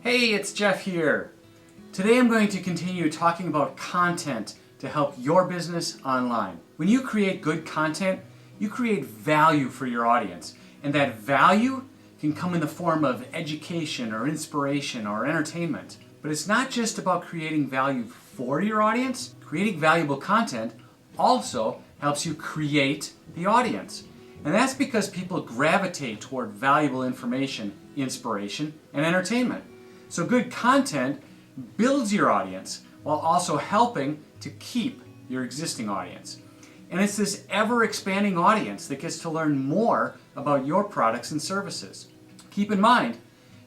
Hey, it's Jeff here. Today I'm going to continue talking about content to help your business online. When you create good content, you create value for your audience. And that value can come in the form of education or inspiration or entertainment. But it's not just about creating value for your audience. Creating valuable content also helps you create the audience. And that's because people gravitate toward valuable information, inspiration, and entertainment. So good content builds your audience while also helping to keep your existing audience. And it's this ever-expanding audience that gets to learn more about your products and services. Keep in mind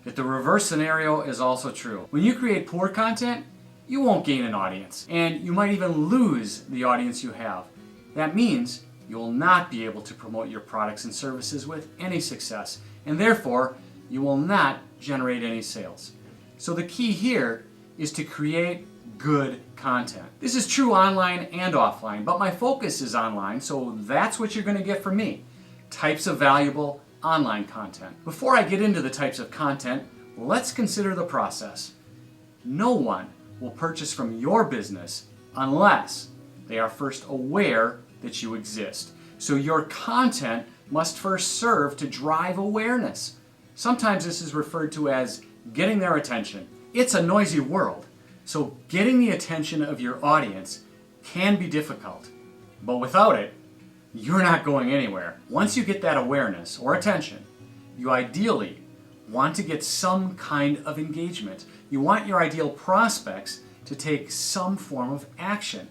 that the reverse scenario is also true. When you create poor content, you won't gain an audience, and you might even lose the audience you have. That means you will not be able to promote your products and services with any success, and therefore you will not generate any sales. So the key here is to create good content. This is true online and offline, but my focus is online, so that's what you're going to get from me. Types of valuable online content. Before I get into the types of content, let's consider the process. No one will purchase from your business unless they are first aware that you exist. So your content must first serve to drive awareness. Sometimes this is referred to as getting their attention. It's a noisy world, so getting the attention of your audience can be difficult. But without it, you're not going anywhere. Once you get that awareness or attention, you ideally want to get some kind of engagement. You want your ideal prospects to take some form of action.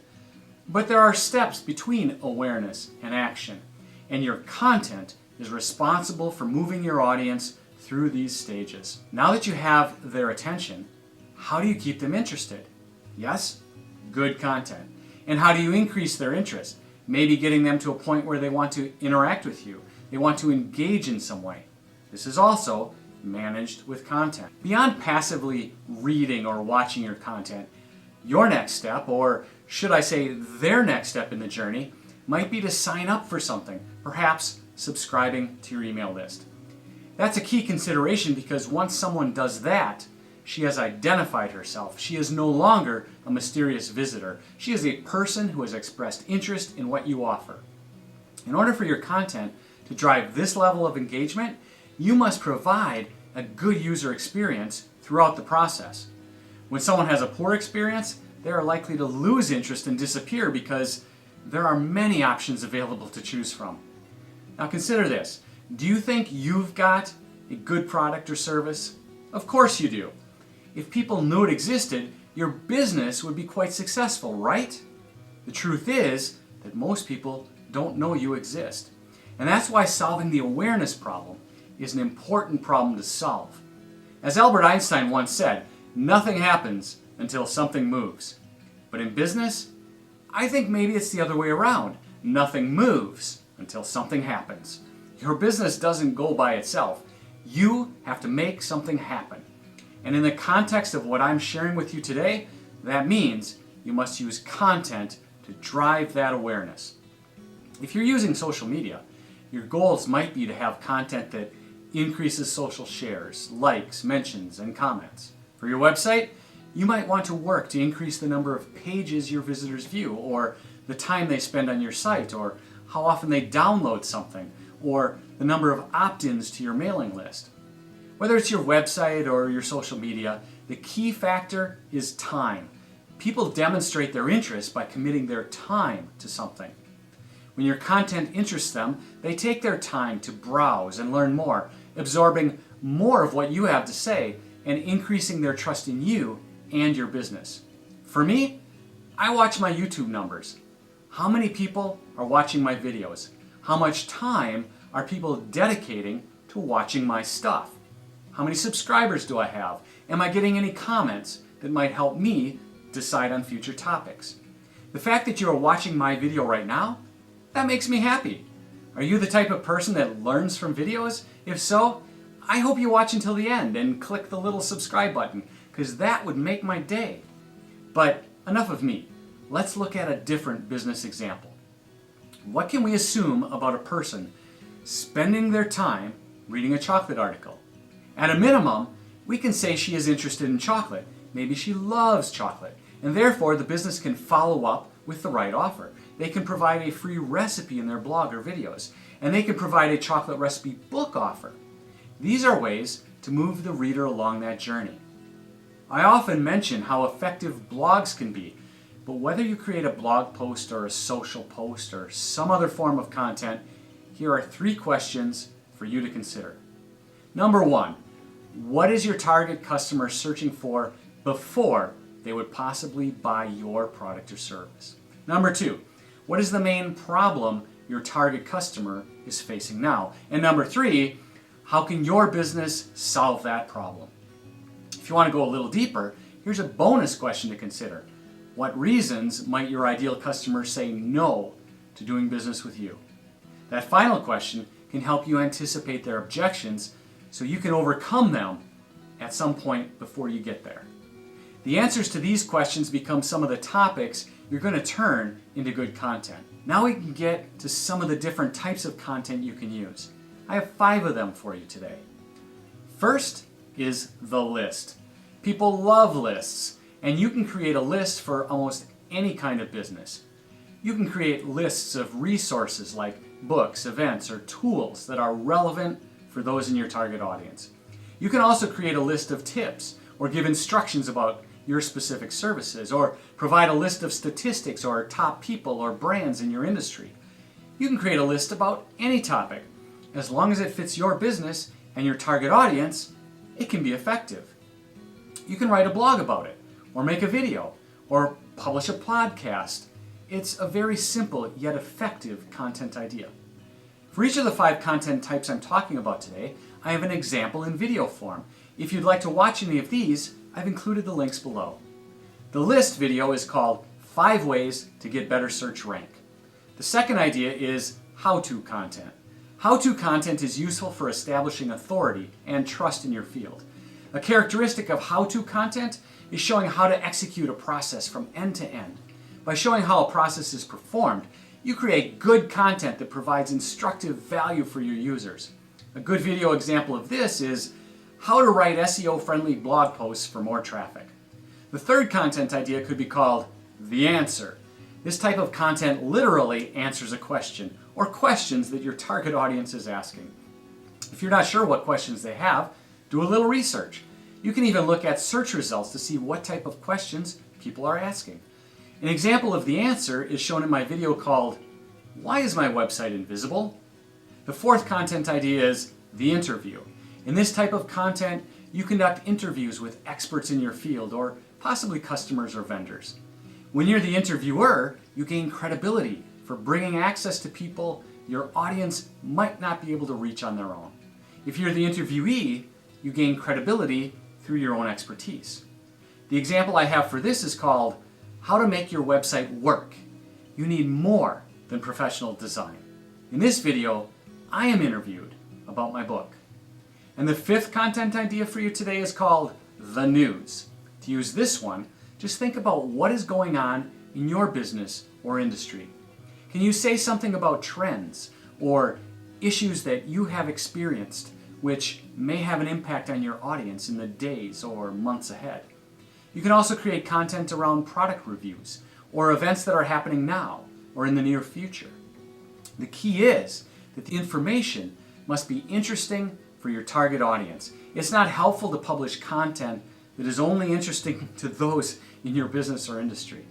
But there are steps between awareness and action, and your content is responsible for moving your audience through these stages. Now that you have their attention, how do you keep them interested? Yes, good content. And how do you increase their interest? Maybe getting them to a point where they want to interact with you. They want to engage in some way. This is also managed with content. Beyond passively reading or watching your content, your next step, or should I say their next step in the journey, might be to sign up for something, perhaps subscribing to your email list. That's a key consideration because once someone does that, she has identified herself. She is no longer a mysterious visitor. She is a person who has expressed interest in what you offer. In order for your content to drive this level of engagement, you must provide a good user experience throughout the process. When someone has a poor experience, they are likely to lose interest and disappear because there are many options available to choose from. Now consider this. Do you think you've got a good product or service? Of course you do. If people knew it existed, your business would be quite successful, right? The truth is that most people don't know you exist. And that's why solving the awareness problem is an important problem to solve. As Albert Einstein once said, nothing happens until something moves. But in business, I think maybe it's the other way around. Nothing moves until something happens. Your business doesn't go by itself. You have to make something happen. And in the context of what I'm sharing with you today, that means you must use content to drive that awareness. If you're using social media, your goals might be to have content that increases social shares, likes, mentions, and comments. For your website, you might want to work to increase the number of pages your visitors view, or the time they spend on your site, or how often they download something, or the number of opt-ins to your mailing list. Whether it's your website or your social media, the key factor is time. People demonstrate their interest by committing their time to something. When your content interests them, they take their time to browse and learn more, absorbing more of what you have to say and increasing their trust in you and your business. For me, I watch my YouTube numbers. How many people are watching my videos? How much time are people dedicating to watching my stuff? How many subscribers do I have? Am I getting any comments that might help me decide on future topics? The fact that you are watching my video right now, that makes me happy. Are you the type of person that learns from videos? If so, I hope you watch until the end and click the little subscribe button, because that would make my day. But enough of me. Let's look at a different business example. What can we assume about a person spending their time reading a chocolate article? At a minimum, We can say she is interested in chocolate. Maybe she loves chocolate, and therefore the business can follow up with the right offer. They can provide a free recipe in their blog or videos, and they can provide a chocolate recipe book offer. These are ways to move the reader along that journey. I often mention how effective blogs can be, but whether you create a blog post or a social post or some other form of content, here are 3 questions for you to consider. Number 1, what is your target customer searching for before they would possibly buy your product or service? Number 2, what is the main problem your target customer is facing now? And number 3, how can your business solve that problem? If you want to go a little deeper, here's a bonus question to consider. What reasons might your ideal customer say no to doing business with you? That final question can help you anticipate their objections so you can overcome them at some point before you get there. The answers to these questions become some of the topics you're going to turn into good content. Now we can get to some of the different types of content you can use. I have 5 of them for you today. First is the list. People love lists, and you can create a list for almost any kind of business. You can create lists of resources like books, events, or tools that are relevant for those in your target audience. You can also create a list of tips or give instructions about your specific services, or provide a list of statistics or top people or brands in your industry. You can create a list about any topic. As long as it fits your business and your target audience, it can be effective. You can write a blog about it, or make a video, or publish a podcast. It's a very simple yet effective content idea. For each of the 5 content types I'm talking about today, I have an example in video form. If you'd like to watch any of these, I've included the links below. The list video is called 5 Ways to Get Better Search Rank. The second idea is how-to content. How-to content is useful for establishing authority and trust in your field. A characteristic of how-to content is showing how to execute a process from end to end. By showing how a process is performed, you create good content that provides instructive value for your users. A good video example of this is how to write SEO-friendly blog posts for more traffic. The third content idea could be called the answer. This type of content literally answers a question or questions that your target audience is asking. If you're not sure what questions they have, do a little research. You can even look at search results to see what type of questions people are asking. An example of the answer is shown in my video called Why is my website invisible? The fourth content idea is the interview. In this type of content, you conduct interviews with experts in your field or possibly customers or vendors. When you're the interviewer, you gain credibility for bringing access to people your audience might not be able to reach on their own. If you're the interviewee, you gain credibility through your own expertise. The example I have for this is called How to Make Your Website Work. You need more than professional design. In this video, I am interviewed about my book. And the fifth content idea for you today is called the news. To use this one, just think about what is going on in your business or industry. Can you say something about trends or issues that you have experienced which may have an impact on your audience in the days or months ahead? You can also create content around product reviews or events that are happening now or in the near future. The key is that the information must be interesting for your target audience. It's not helpful to publish content that is only interesting to those in your business or industry.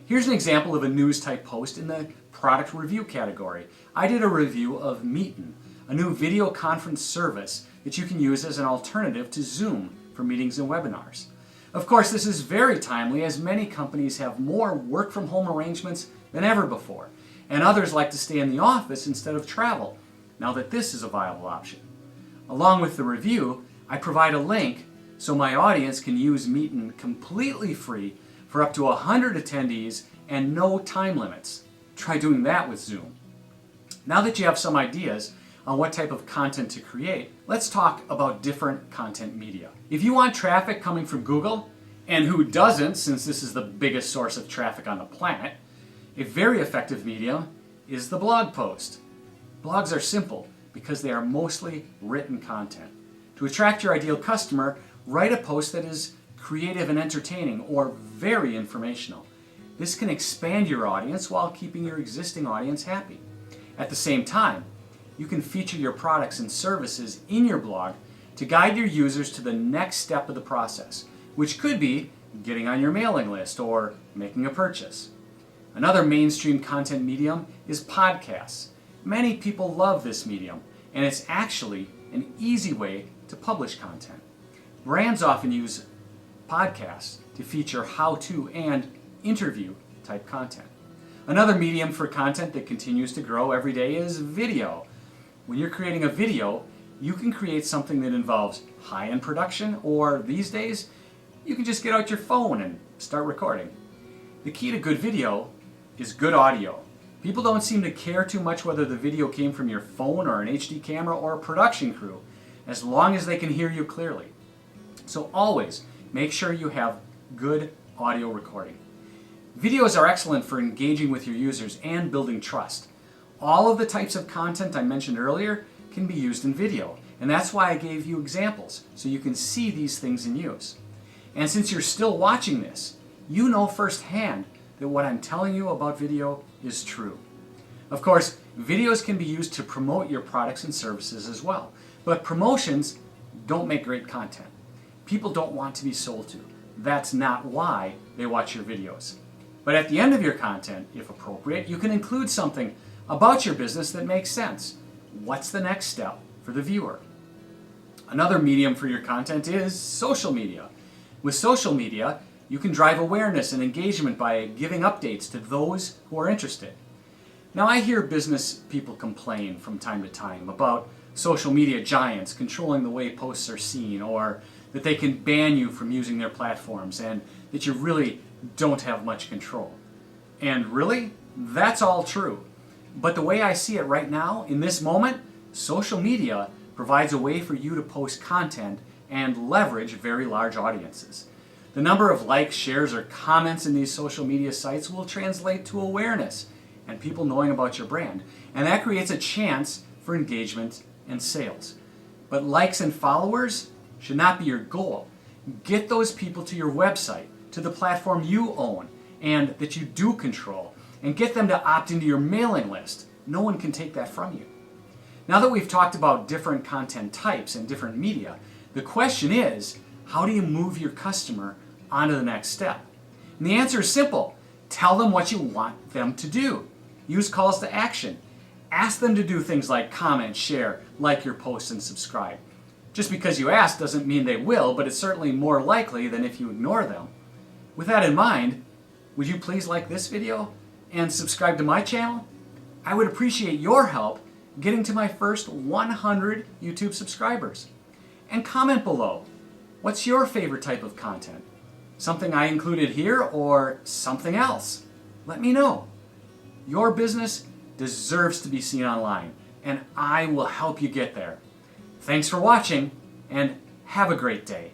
Here's an example of a news type post in the product review category. I did a review of Meetin, a new video conference service that you can use as an alternative to Zoom for meetings and webinars. Of course, this is very timely as many companies have more work from home arrangements than ever before, and others like to stay in the office instead of travel, now that this is a viable option. Along with the review, I provide a link so my audience can use Meetin completely free for up to 100 attendees and no time limits. Try doing that with Zoom. Now that you have some ideas on what type of content to create, let's talk about different content media. If you want traffic coming from Google, and who doesn't since this is the biggest source of traffic on the planet, a very effective medium is the blog post. Blogs are simple because they are mostly written content. To attract your ideal customer, Write a post that is creative and entertaining or very informational. This can expand your audience while keeping your existing audience happy. At the same time, you can feature your products and services in your blog to guide your users to the next step of the process, which could be getting on your mailing list or making a purchase. Another mainstream content medium is podcasts. Many people love this medium, and it's actually an easy way to publish content. Brands often use podcasts to feature how-to and interview type content. Another medium for content that continues to grow every day is video. When you're creating a video, you can create something that involves high-end production, or these days, you can just get out your phone and start recording. The key to good video is good audio. People don't seem to care too much whether the video came from your phone or an HD camera or a production crew, as long as they can hear you clearly. So always make sure you have good audio recording. Videos are excellent for engaging with your users and building trust. All of the types of content I mentioned earlier can be used in video, and that's why I gave you examples, so you can see these things in use. And since you're still watching this, you know firsthand that what I'm telling you about video is true. Of course, videos can be used to promote your products and services as well, but promotions don't make great content. People don't want to be sold to. That's not why they watch your videos. But at the end of your content, if appropriate, you can include something about your business that makes sense. What's the next step for the viewer? Another medium for your content is social media. With social media, you can drive awareness and engagement by giving updates to those who are interested. Now, I hear business people complain from time to time about social media giants controlling the way posts are seen, or that they can ban you from using their platforms, and that you really don't have much control. And really, that's all true. But the way I see it right now, in this moment, social media provides a way for you to post content and leverage very large audiences. The number of likes, shares, or comments in these social media sites will translate to awareness and people knowing about your brand. And that creates a chance for engagement and sales. But likes and followers should not be your goal. Get those people to your website, to the platform you own and that you do control, and get them to opt into your mailing list. No one can take that from you. Now that we've talked about different content types and different media, the question is, how do you move your customer onto the next step? And the answer is simple. Tell them what you want them to do. Use calls to action. Ask them to do things like comment, share, like your posts, and subscribe. Just because you ask doesn't mean they will, but it's certainly more likely than if you ignore them. With that in mind, would you please like this video and subscribe to my channel? I would appreciate your help getting to my first 100 YouTube subscribers. And comment below, what's your favorite type of content? Something I included here or something else? Let me know. Your business deserves to be seen online, and I will help you get there. Thanks for watching, and have a great day.